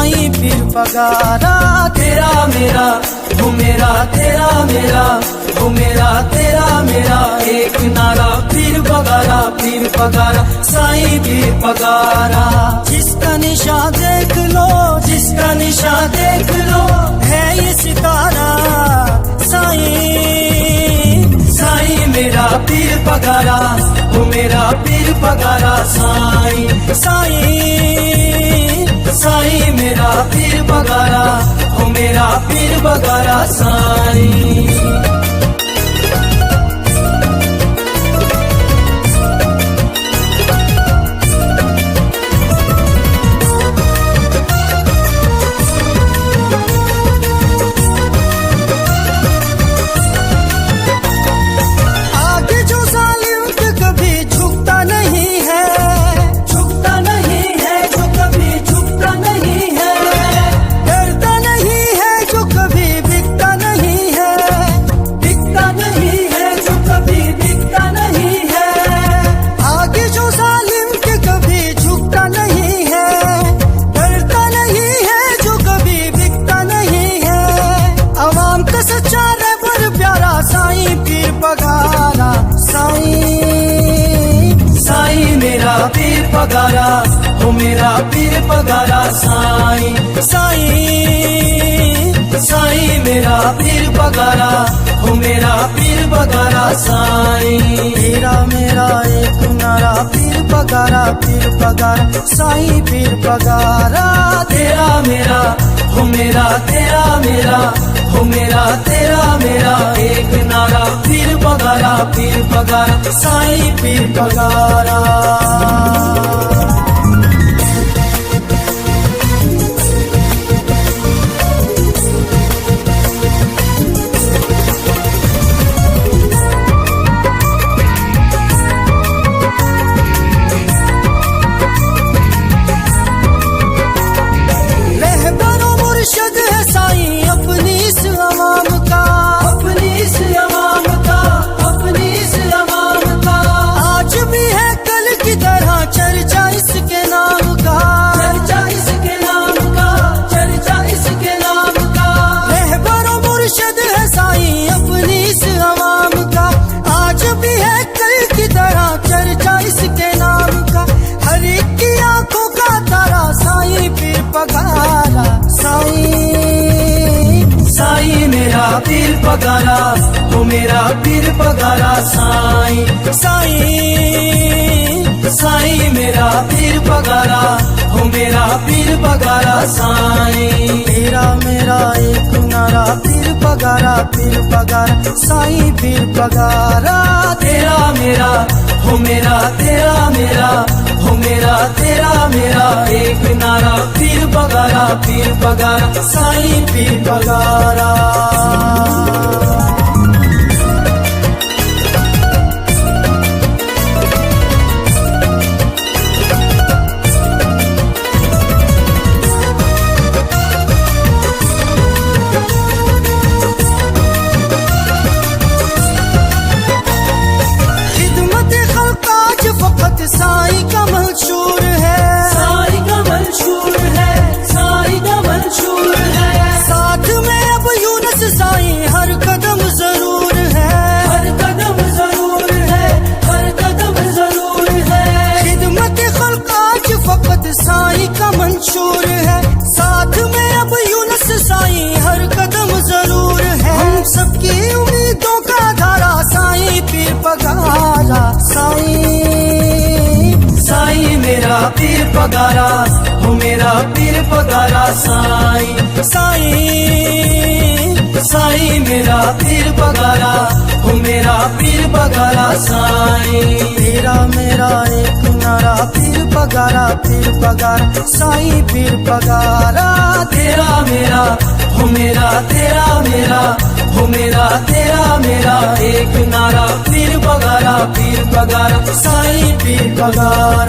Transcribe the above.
साईं पीर पगारा। तेरा मेरा हो मेरा तेरा मेरा हो मेरा तेरा मेरा एक नारा पीर पगारा साईं पीर पगारा। जिसका निशा देख लो जिसका निशा देख लो है ये सितारा साईं साईं मेरा पीर पगारा हो मेरा पीर पगारा साईं साईं साईं मेरा पीर पगारा हो मेरा पीर पगारा साईं। पगारा हो मेरा पीर पगारा साईं साईं साईं मेरा पीर पगारा हो मेरा पीर पगारा साईं। तेरा मेरा एक नारा पीर पगारा साईं पीर पगारा। तेरा मेरा हो मेरा तेरा मेरा हो मेरा तेरा मेरा एक नारा पीर पगारा साईं पीर पगारा। पीर पगारा हो मेरा पीर पगारा साईं साईं साईं मेरा पीर पगारा हो मेरा पीर पगारा साईं। तेरा मेरा एक नारा पीर पगारा साईं पीर पगारा। तेरा मेरा हो मेरा तेरा मेरा हो मेरा तेरा मेरा एक नारा पीर पगारा साईं पीर पगारा। साईं का मंशूर है साईं का मंशूर है साईं का मंशूर है। साथ में अब यूनुस साईं हर कदम जरूर है हर कदम जरूर है हर कदम जरूर है। खिदमत खल्क आज फकत साईं का मंशूर है। साथ में अब यूनुस साईं हर कदम जरूर है। हम सबकी उम्मीदों का धारा साईं पीर पगारा साईं मेरा पीर पगारा हो मेरा पीर पगारा साईं साईं साईं मेरा पीर पगारा हो मेरा पीर पगारा साईं। तेरा मेरा एक नारा पीर पगारा साईं पीर पगारा। तेरा मेरा हो मेरा तेरा मेरा हो मेरा तेरा मेरा एक नारा पीर पगारा साईं पीर पगारा।